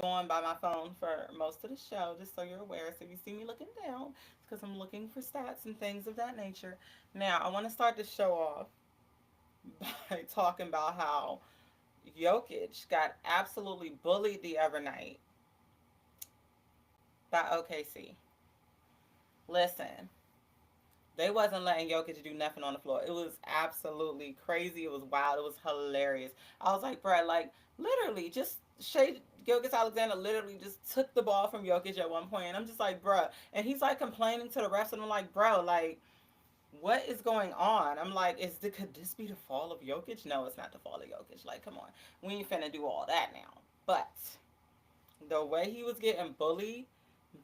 going by my phone for most of the show, just so you're aware. So if you see me looking down, it's because I'm looking for stats and things of that nature. Now, I want to start the show off by talking about how Jokic got absolutely bullied the other night by OKC. Listen, they wasn't letting Jokic do nothing on the floor. It was absolutely crazy. It was wild. It was hilarious. I was like, bruh, like literally, just Shea Gilgis Alexander literally just took the ball from Jokic at one point, and I'm just like, bruh, and he's like complaining to the refs, and I'm like, bro, like, what is going on? I'm like, could this be the fall of Jokic? No, it's not the fall of Jokic. Like, come on, we ain't finna do all that now. But the way he was getting bullied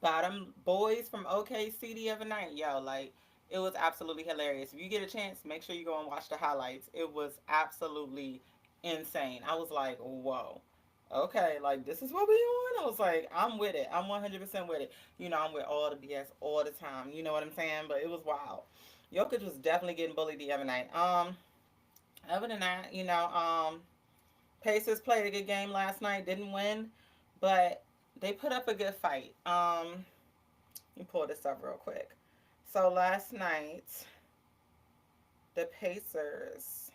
by them boys from OKC the other night, yo, like it was absolutely hilarious. If you get a chance, make sure you go and watch the highlights. It was absolutely insane. I was like, whoa. Okay, like this is what we on. I was like, I'm with it. I'm 100% with it. You know, I'm with all the BS all the time. You know what I'm saying? But it was wild. Jokic was definitely getting bullied the other night. Other than that, Pacers played a good game last night. Didn't win, but they put up a good fight. Let me pull this up real quick. So last night, the Pacers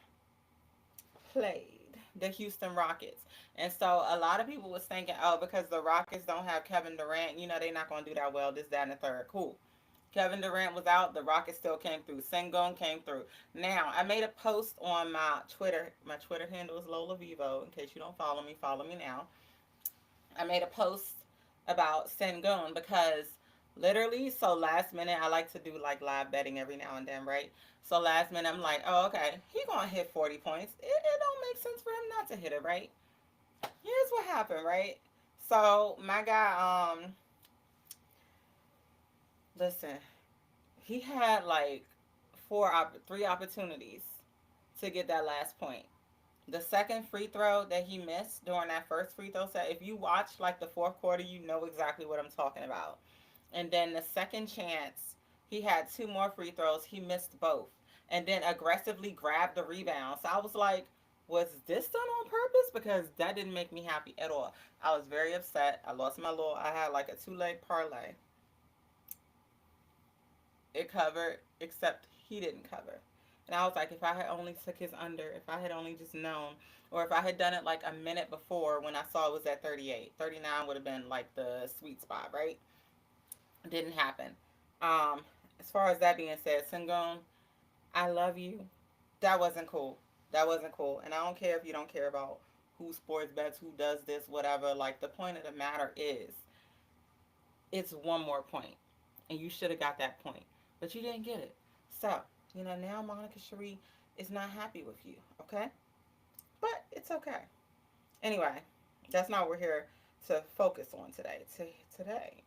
played the Houston Rockets. And so a lot of people was thinking, oh, because the Rockets don't have Kevin Durant, they're not going to do that well, this, that, and the third. Cool. Kevin Durant was out. The Rockets still came through. Sengun came through. Now, I made a post on my Twitter. My Twitter handle is Lola Vivo. In case you don't follow me now. I made a post about Sengun because literally, so last minute, I like to do like live betting every now and then, right? So last minute, I'm like, oh, okay, he gonna hit 40 points. It don't make sense for him not to hit it, right? Here's what happened, right? So my guy, listen, he had like three opportunities to get that last point. The second free throw that he missed during that first free throw set, if you watch like the fourth quarter, you know exactly what I'm talking about. And then the second chance, he had two more free throws. He missed both. And then aggressively grabbed the rebound. So I was like, was this done on purpose? Because that didn't make me happy at all. I was very upset. I had like a two-leg parlay. It covered, except he didn't cover. And I was like, if I had only took his under, if I had only just known, or if I had done it like a minute before when I saw it was at 38, 39 would have been like the sweet spot, right? Didn't happen. As far as that being said, Sengun, I love you. That wasn't cool. That wasn't cool. And I don't care if you don't care about who sports bets, who does this, whatever. Like, the point of the matter is, it's one more point, and you should have got that point, but you didn't get it. So, now Monica Sheri is not happy with you, okay? But it's okay. Anyway, that's not what we're here to focus on today. Today,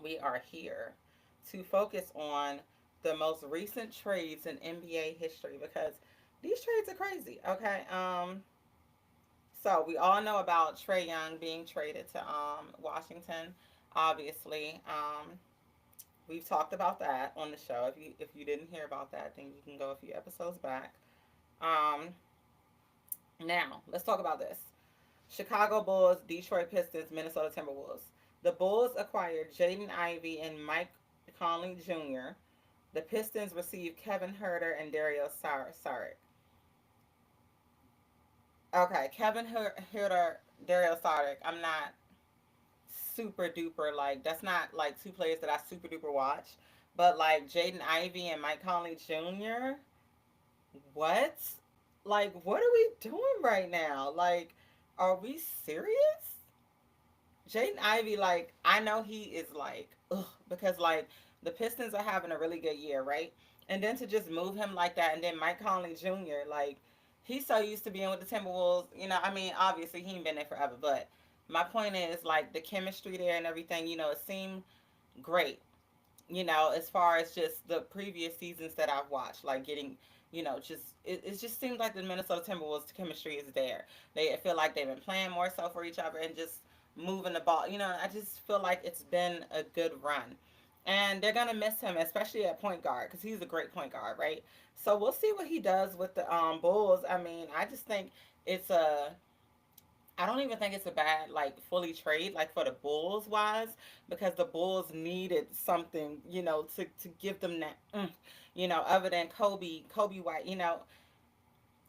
we are here to focus on the most recent trades in NBA history because these trades are crazy, okay? So we all know about Trae Young being traded to Washington. Obviously, we've talked about that on the show. If you didn't hear about that, then you can go a few episodes back. Um, Now let's talk about this: Chicago Bulls, Detroit Pistons, Minnesota Timberwolves. The Bulls acquired Jaden Ivey and Mike Conley Jr. The Pistons received Kevin Herter and Dario Saric. Okay, Kevin Herter, Dario Saric. I'm not super duper like that's not like two players that I super duper watch. But like Jaden Ivey and Mike Conley Jr. What? Like what are we doing right now? Like, are we serious? Jaden Ivey, like, I know he is like, ugh, because like the Pistons are having a really good year, right? And then to just move him like that, and then Mike Conley Jr., like, he's so used to being with the Timberwolves, I mean, obviously he ain't been there forever, but my point is, like, the chemistry there and everything, it seemed great, as far as just the previous seasons that I've watched, like getting, it just seems like the Minnesota Timberwolves chemistry is there. They feel like they've been playing more so for each other and just moving the ball. I just feel like it's been a good run. And they're gonna miss him, especially at point guard, because he's a great point guard, right? So we'll see what he does with the Bulls. I mean, I just think it's a I don't even think it's a bad like fully trade like for the Bulls wise because the Bulls needed something, to give them that other than Kobe White,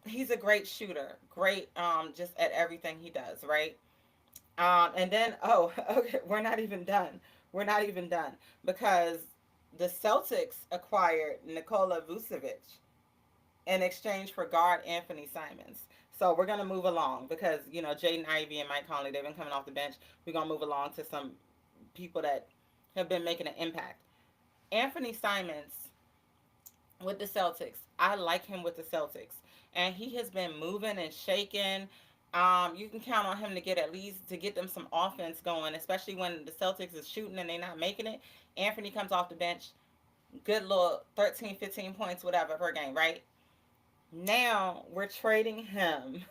he's a great shooter, great just at everything he does, right? And then okay, we're not even done. We're not even done because the Celtics acquired Nikola Vucevic in exchange for guard Anthony Simons. So we're gonna move along because Jaden Ivey and Mike Conley, they've been coming off the bench. We're gonna move along to some people that have been making an impact. Anthony Simons with the Celtics. I like him with the Celtics, and he has been moving and shaking. You can count on him to get at least to get them some offense going, especially when the Celtics is shooting and they're not making it. Anthony comes off the bench, good little 13, 15 points, whatever per game, right? Now we're trading him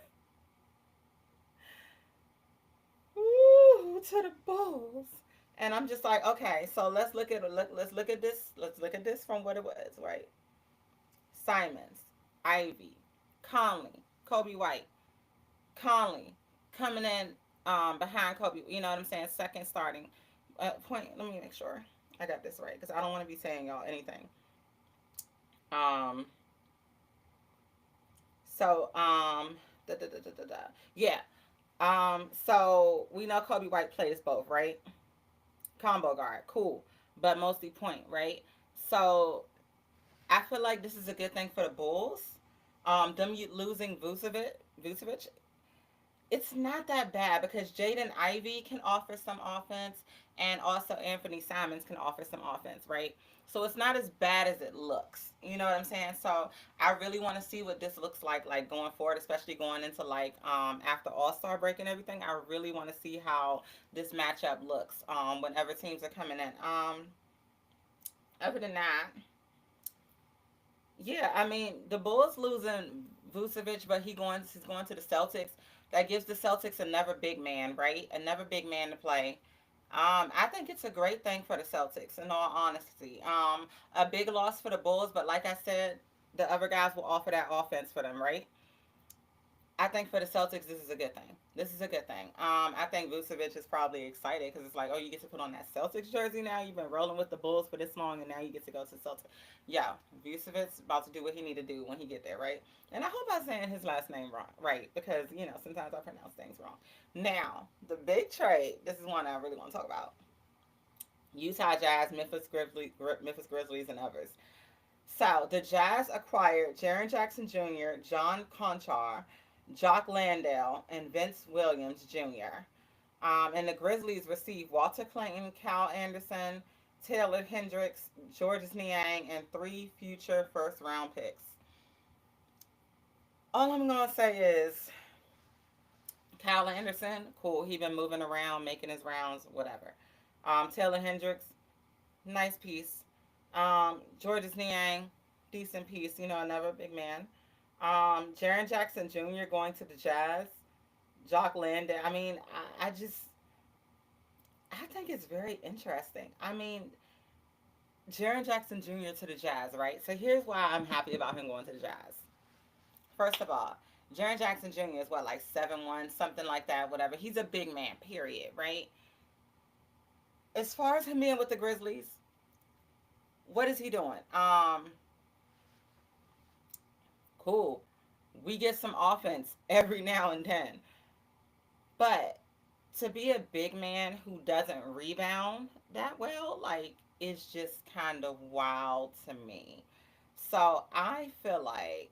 to the Bulls. And I'm just like, okay, so let's look at this. Let's look at this from what it was, right? Simons, Ivy, Conley, Kobe White, Conley coming in behind Kobe. You know what I'm saying? Second starting point. Let me make sure I got this right because I don't want to be saying y'all anything. Um. So yeah. So we know Kobe White plays both, right? Combo guard, cool, but mostly point, right? So I feel like this is a good thing for the Bulls. Them losing Vucevic, it's not that bad because Jaden Ivey can offer some offense, and also Anthony Simons can offer some offense, right? So it's not as bad as it looks. You know what I'm saying? So I really want to see what this looks like going forward, especially going into like after All Star break and everything. I really want to see how this matchup looks whenever teams are coming in. Other than that, yeah, I mean the Bulls losing Vucevic, but he's going to the Celtics. That gives the Celtics another big man, right? Another big man to play. I think it's a great thing for the Celtics, in all honesty. A big loss for the Bulls, but like I said, the other guys will offer that offense for them, right? I think for the Celtics, this is a good thing. This is a good thing. I think Vucevic is probably excited because it's like, oh, you get to put on that Celtics jersey now. You've been rolling with the Bulls for this long, and now you get to go to the Celtics. Yeah, Vucevic's about to do what he need to do when he get there, right? And I hope I'm saying his last name wrong, right? Because sometimes I pronounce things wrong. Now, the big trade. This is one I really want to talk about. Utah Jazz, Memphis Grizzlies, and others. So the Jazz acquired Jaren Jackson Jr., John Conchar, Jock Landale, and Vince Williams Jr. And the Grizzlies received Walter Clayton, Cal Anderson, Taylor Hendricks, Georges Niang, and 3 future first round picks. All I'm going to say is Cal Anderson, cool. He been moving around, making his rounds, whatever. Taylor Hendricks, nice piece. Georges Niang, decent piece. Another big man. Jaren Jackson Jr. going to the Jazz. Jock Landale. I mean, I think it's very interesting. I mean, Jaren Jackson Jr. to the Jazz, right? So here's why I'm happy about him going to the Jazz. First of all, Jaren Jackson Jr. is what, like 7'1", something like that, whatever. He's a big man, period, right? As far as him being with the Grizzlies, what is he doing? Cool. We get some offense every now and then. But to be a big man who doesn't rebound that well, like, it's just kind of wild to me. So I feel like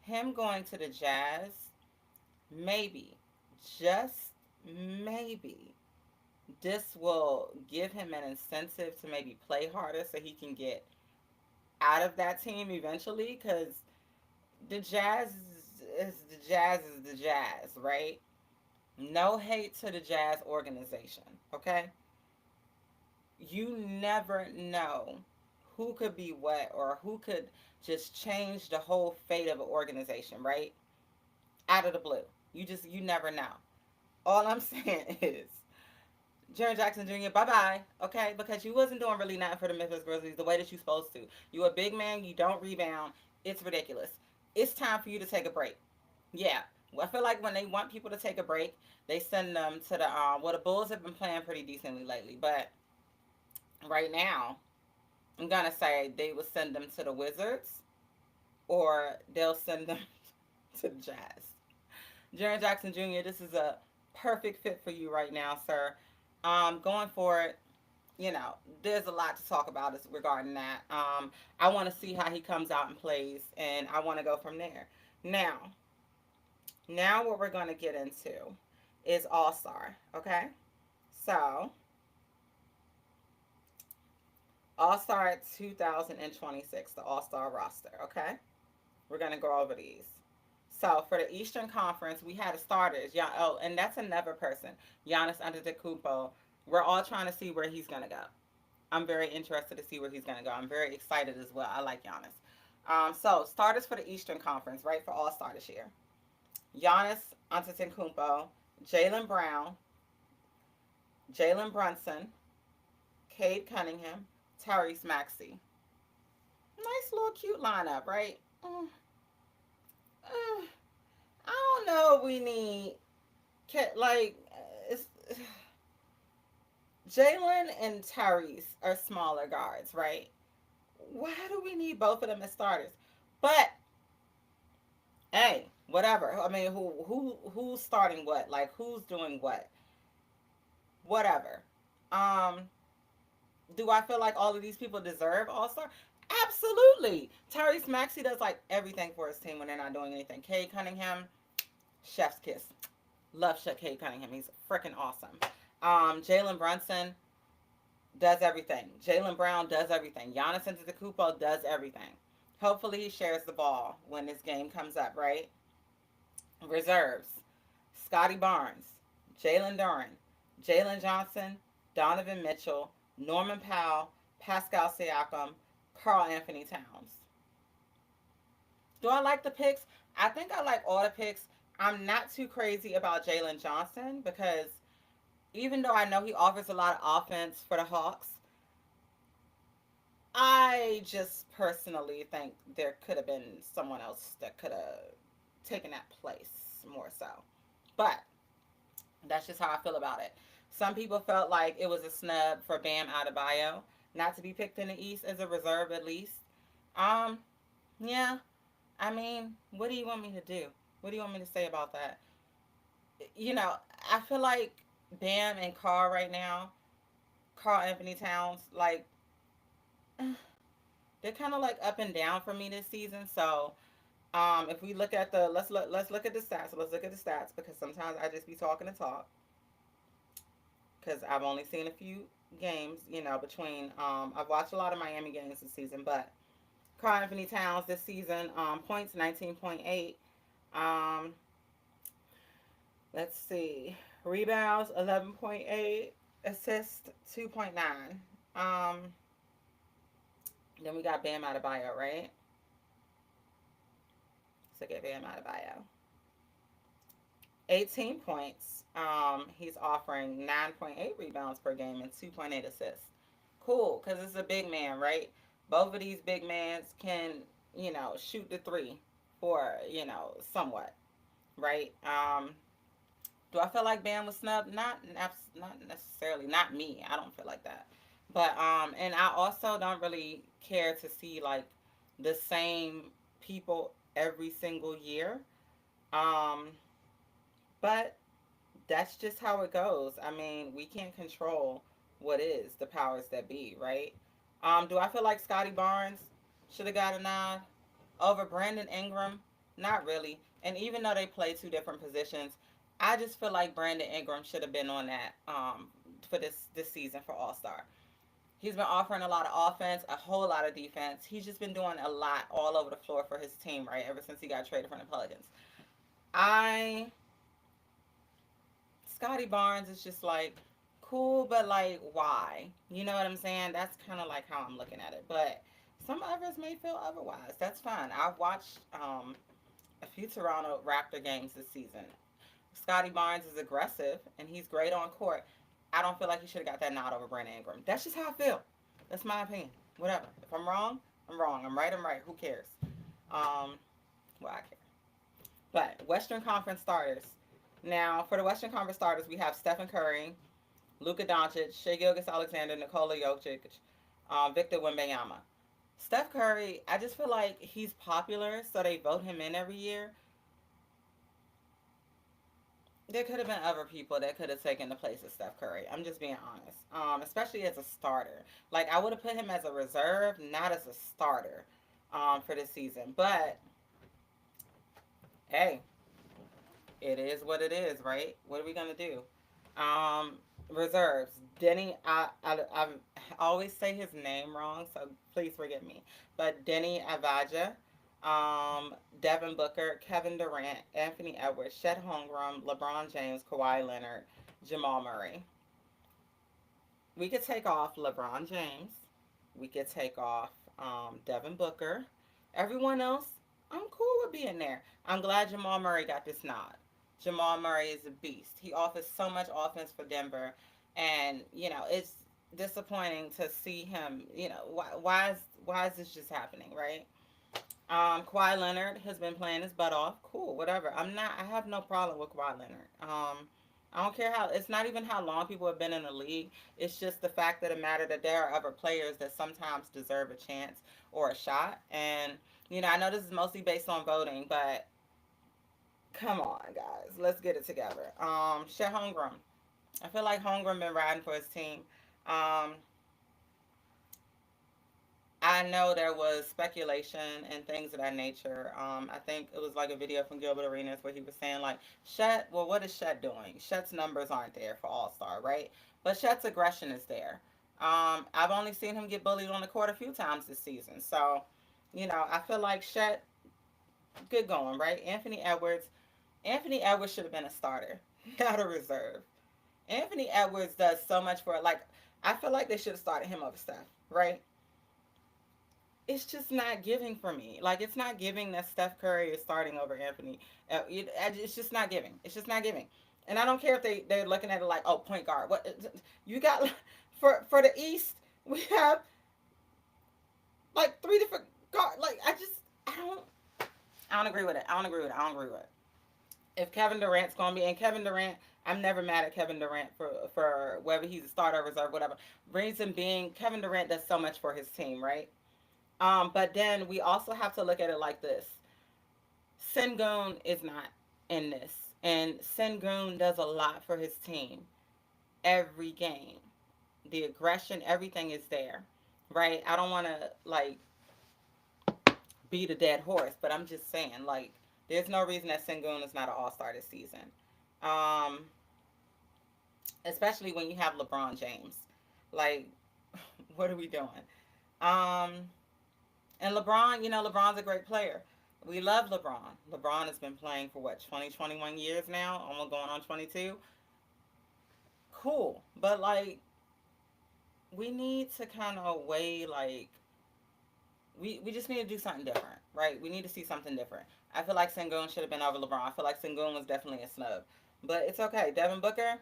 him going to the Jazz, maybe, just maybe, this will give him an incentive to maybe play harder so he can get out of that team eventually. Because the Jazz is the Jazz, right? No hate to the Jazz organization, okay? You never know who could be what or who could just change the whole fate of an organization, right? Out of the blue. You never know. All I'm saying is Jaren Jackson Jr., bye-bye, okay? Because you wasn't doing really nothing for the Memphis Grizzlies the way that you supposed to. You a big man, you don't rebound. It's ridiculous. It's time for you to take a break. Yeah. I feel like when they want people to take a break, they send them to the well, the Bulls have been playing pretty decently lately, but right now I'm gonna say they would send them to the Wizards or they'll send them to the Jazz. Jaren Jackson Jr., this is a perfect fit for you right now, sir. Going forward, you know, there's a lot to talk about regarding that. I want to see how he comes out and plays, and I want to go from there. Now, now what we're going to get into is All Star, okay? So, All Star 2026, the All Star roster, okay? We're going to go over these. So for the Eastern Conference, we had the starters. Yeah. Oh, and that's another person, Giannis Antetokounmpo. We're all trying to see where he's gonna go. I'm very interested to see where he's gonna go. I'm very excited as well. I like Giannis. So starters for the Eastern Conference, right? For All Star this year, Giannis Antetokounmpo, Jaylen Brown, Jalen Brunson, Cade Cunningham, Tyrese Maxey. Nice little cute lineup, right? I don't know. We need like it's Jalen and Tyrese are smaller guards, right? Why do we need both of them as starters? But hey, whatever. I mean, who's starting what? Like who's doing what? Whatever. Um, do I feel like all of these people deserve All Star? Absolutely. Tyrese Maxey does like everything for his team when they're not doing anything. Cade Cunningham, chef's kiss. Love Cade Cunningham. He's freaking awesome. Jalen Brunson does everything. Jaylen Brown does everything. Giannis Antetokounmpo does everything. Hopefully he shares the ball when this game comes up, right? Reserves. Scotty Barnes, Jalen Duren, Jalen Johnson, Donovan Mitchell, Norman Powell, Pascal Siakam, Karl Anthony Towns. Do I like the picks? I think I like all the picks. I'm not too crazy about Jalen Johnson because even though I know he offers a lot of offense for the Hawks, I just personally think there could have been someone else that could have taken that place more so. But that's just how I feel about it. Some people felt like it was a snub for Bam Adebayo not to be picked in the East as a reserve at least. Um, yeah. I mean, what do you want me to do? What do you want me to say about that? You know, I feel like Bam and Carl right now, Carl Anthony Towns, like they're kind of like up and down for me this season. So, if we look at the let's look at the stats. Let's look at the stats because sometimes I just be talking to talk because I've only seen a few games. You know, between I've watched a lot of Miami games this season, but Carl Anthony Towns this season, points 19.8. Um, let's see, rebounds 11.8, assists 2.9. Um, then we got Bam Adebayo, right? Let's look at Bam Adebayo. 18 points. He's offering 9.8 rebounds per game and 2.8 assists. Cool, because it's a big man, right? Both of these big mans can, you know, shoot the three for, you know, somewhat, right? Do I feel like Bam was snubbed? Not necessarily. Not me. I don't feel like that. But and I also don't really care to see like the same people every single year. Um, but that's just how it goes. I mean, we can't control what is the powers that be, right? Do I feel like Scotty Barnes should have got a nod over Brandon Ingram? Not really. And even though they play two different positions, I just feel like Brandon Ingram should have been on that for this season for All Star. He's been offering a lot of offense, a whole lot of defense. He's just been doing a lot all over the floor for his team, right? Ever since he got traded from the Pelicans. I Scotty Barnes is just like cool, but like why? You know what I'm saying? That's kind of like how I'm looking at it. But some others may feel otherwise. That's fine. I've watched a few Toronto Raptor games this season. Scotty Barnes is aggressive and he's great on court. I don't feel like he should have got that nod over Brandon Ingram. That's just how I feel. That's my opinion. Whatever. If I'm wrong, I'm wrong. I'm right. I'm right. Who cares? Well, I care. But Western Conference starters. Now, for the Western Conference starters, we have Stephen Curry, Luka Doncic, Shea Gilgeous-Alexander, Nikola Jokic, Victor Wembanyama. Steph Curry, I just feel like he's popular, so they vote him in every year. There could have been other people that could have taken the place of Steph Curry. I'm just being honest. Especially as a starter. Like, I would have put him as a reserve, not as a starter for this season. But, hey, it is what it is, right? What are we going to do? Reserves. Denny, I always say his name wrong, so please forgive me. But Denny Avaja, Devin Booker, Kevin Durant, Anthony Edwards, Chet Holmgren, LeBron James, Kawhi Leonard, Jamal Murray. We could take off LeBron James. We could take off Devin Booker. Everyone else, I'm cool with being there. I'm glad Jamal Murray got this nod. Jamal Murray is a beast. He offers so much offense for Denver, and it's disappointing to see him. Why is this just happening, right? Kawhi Leonard has been playing his butt off. Cool, whatever. I have no problem with Kawhi Leonard. I don't care how. It's not even how long people have been in the league. It's just the fact of the matter that there are other players that sometimes deserve a chance or a shot. And I know this is mostly based on voting, but come on, guys, let's get it together. Chet Holmgren. I feel like Holmgren been riding for his team. Um, I know there was speculation and things of that nature. I think it was like a video from Gilbert Arenas where he was saying like, Shet, well, what is Shet doing? Shet's numbers aren't there for All Star, right? But Shet's aggression is there. I've only seen him get bullied on the court a few times this season, so I feel like Shet, good going, right? Anthony Edwards should have been a starter, not a reserve. Anthony Edwards does so much for it. Like, I feel like they should have started him over Steph, right? It's just not giving for me. Like, it's not giving that Steph Curry is starting over Anthony. It's just not giving. It's just not giving. And I don't care if they're looking at it like, oh, point guard. What you got for the East? We have like three different guard. Like, I don't agree with it. I don't agree with it. I don't agree with it. If Kevin Durant's gonna be, and Kevin Durant, I'm never mad at Kevin Durant for whether he's a starter, reserve, whatever. Reason being, Kevin Durant does so much for his team, right? But then we also have to look at it like this. Sengun is not in this. And Sengun does a lot for his team every game. The aggression, everything is there. Right? I don't want to like beat a dead horse, but I'm just saying, like, there's no reason that Sengun is not an all-star this season. Um, Especially when you have LeBron James. Like, what are we doing? Um, And LeBron, LeBron's a great player. We love LeBron. LeBron has been playing for what, 20, 21 years now, almost going on 22. Cool. But like, we need to kind of weigh, like, we just need to do something different, right? We need to see something different. I feel like Sengun should have been over LeBron. I feel like Sengun was definitely a snub. But it's okay. Devin Booker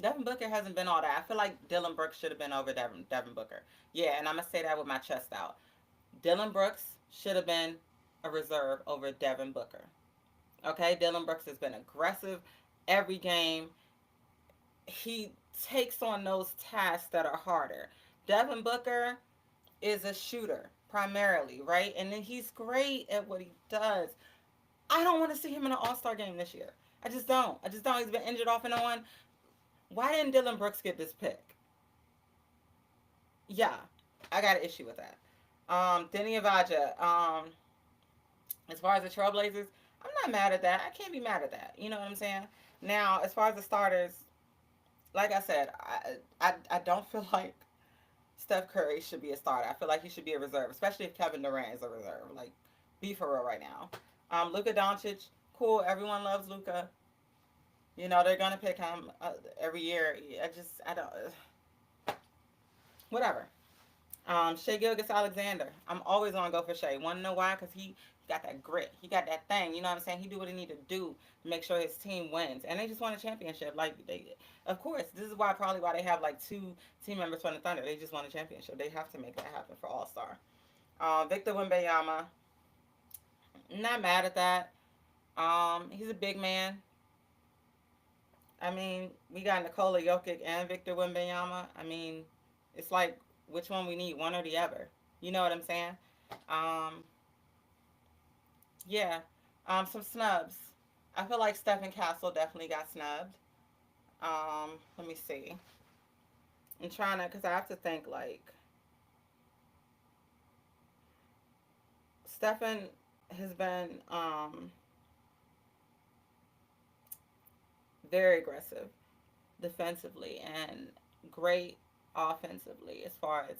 hasn't been all that. I feel like Dylan Brooks should have been over Devin Booker. Yeah, and I'm going to say that with my chest out. Dylan Brooks should have been a reserve over Devin Booker. Okay, Dylan Brooks has been aggressive every game. He takes on those tasks that are harder. Devin Booker is a shooter primarily, right? And then he's great at what he does. I don't want to see him in an All-Star game this year. I just don't. He's been injured off and on. Why didn't Dylan Brooks get this pick? Yeah, I got an issue with that. Denny Avaja. As far as the Trailblazers, I'm not mad at that. I can't be mad at that. You know what I'm saying? Now, as far as the starters, like I said, I don't feel like Steph Curry should be a starter. I feel like he should be a reserve, especially if Kevin Durant is a reserve. Like, be for real right now. Luka Doncic, cool. Everyone loves Luka. They're gonna pick him every year. I don't. Whatever. Shea Gilgeous-Alexander. I'm always gonna go for Shea. Want to know why? Because he got that grit. He got that thing. You know what I'm saying? He do what he need to do to make sure his team wins. And they just won a championship. Like, of course, this is probably why they have like two team members from the Thunder. They just won a championship. They have to make that happen for All-Star. Victor Wembanyama. Not mad at that. He's a big man. I mean, we got Nikola Jokic and Victor Wembanyama. I mean, it's like which one we need, one or the other. You know what I'm saying? Um, yeah. Some snubs. I feel like Stephen Castle definitely got snubbed. Let me see. I'm trying to, cause I have to think like Stephen has been very aggressive defensively and great offensively as far as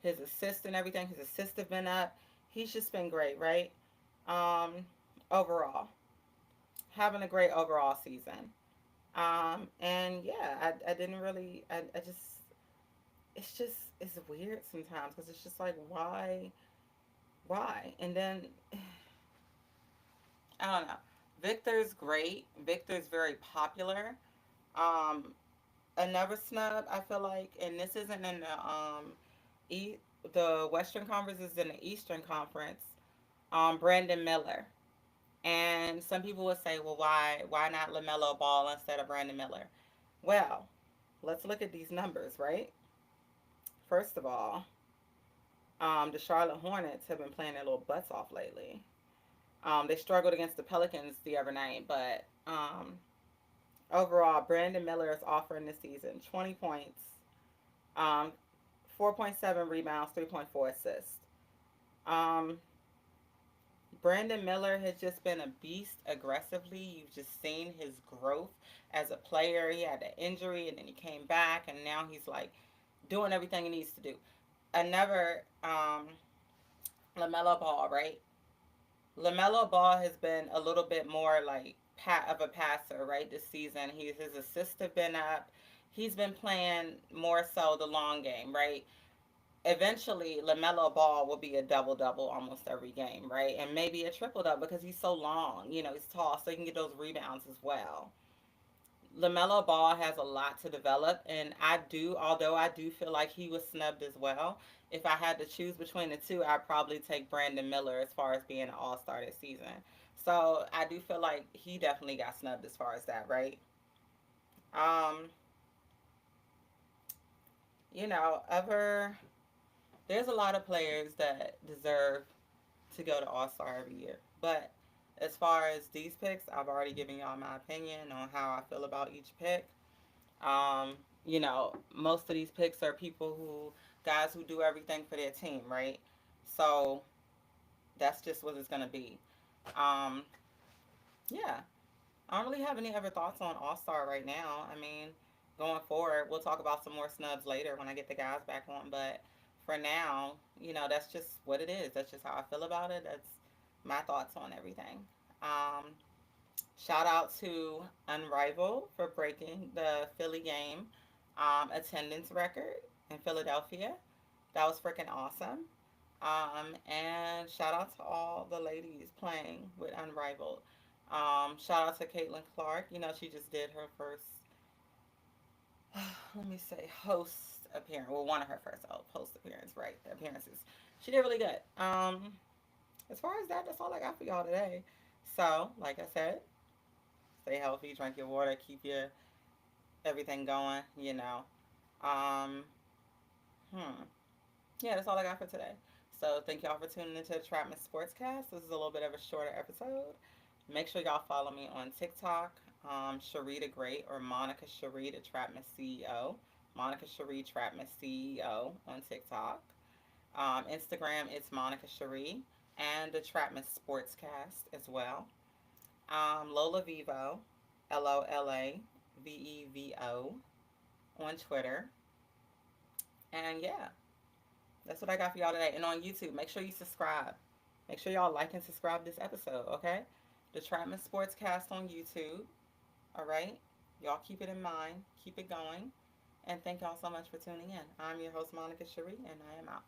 his assist and everything. His assists have been up. He's just been great, right? Um, Overall, having a great overall season. And yeah, I didn't really, I just, it's weird sometimes because it's just like, why? And then, I don't know. Victor's great. Victor's very popular. Um, Another snub, I feel like, and this isn't in e- the Western Conference, is in the Eastern Conference. Brandon Miller, and some people would say, well, why not LaMelo Ball instead of Brandon Miller? Well, let's look at these numbers, right? First of all, the Charlotte Hornets have been playing their little butts off lately. They struggled against the Pelicans the other night, but overall, Brandon Miller is offering this season 20 points, um, 4.7 rebounds, 3.4 assists. Um, Brandon Miller has just been a beast aggressively. You've just seen his growth as a player. He had an injury and then he came back, and now he's like doing everything he needs to do. Another LaMelo Ball, right? LaMelo Ball has been a little bit more like of a passer, right? This season, his assists have been up. He's been playing more so the long game, right? Eventually LaMelo Ball will be a double double almost every game, right? And maybe a triple double because he's so long. You know, he's tall, so he can get those rebounds as well. LaMelo Ball has a lot to develop, and although I do feel like he was snubbed as well. If I had to choose between the two, I'd probably take Brandon Miller as far as being an all star this season. So I do feel like he definitely got snubbed as far as that, right? Um, other there's a lot of players that deserve to go to All Star every year. But as far as these picks, I've already given y'all my opinion on how I feel about each pick. Um, Most of these picks are guys who do everything for their team, right? So that's just what it's gonna be. Um, yeah, I don't really have any other thoughts on All Star right now. I mean, going forward, we'll talk about some more snubs later when I get the guys back on. But for now, that's just what it is. That's just how I feel about it. That's my thoughts on everything. Um, Shout out to Unrivaled for breaking the Philly game attendance record in Philadelphia. That was freaking awesome. And shout out to all the ladies playing with Unrivaled. Shout out to Caitlin Clark. She just did her first, let me say, host appearance. Well, one of her first host appearance, right? Appearances. She did really good. As far as that, that's all I got for y'all today. So, like I said, stay healthy, drink your water, keep your everything going. Um, hmm. Yeah, that's all I got for today. So thank y'all for tuning into the Trapman Sportscast. This is a little bit of a shorter episode. Make sure y'all follow me on TikTok, Sheri the Great, or Monica Sheri, the Trapman CEO. Monica Sheri, Trapman CEO on TikTok. Instagram, it's Monica Sheri, and the Trapman Sportscast as well. Lola Vivo, LOLAVEVO on Twitter. And yeah, that's what I got for y'all today. And on YouTube, make sure you subscribe. Make sure y'all like and subscribe this episode, okay? The Trapman Sportscast on YouTube. All right? Y'all keep it in mind. Keep it going. And thank y'all so much for tuning in. I'm your host, Monica Sheri, and I am out.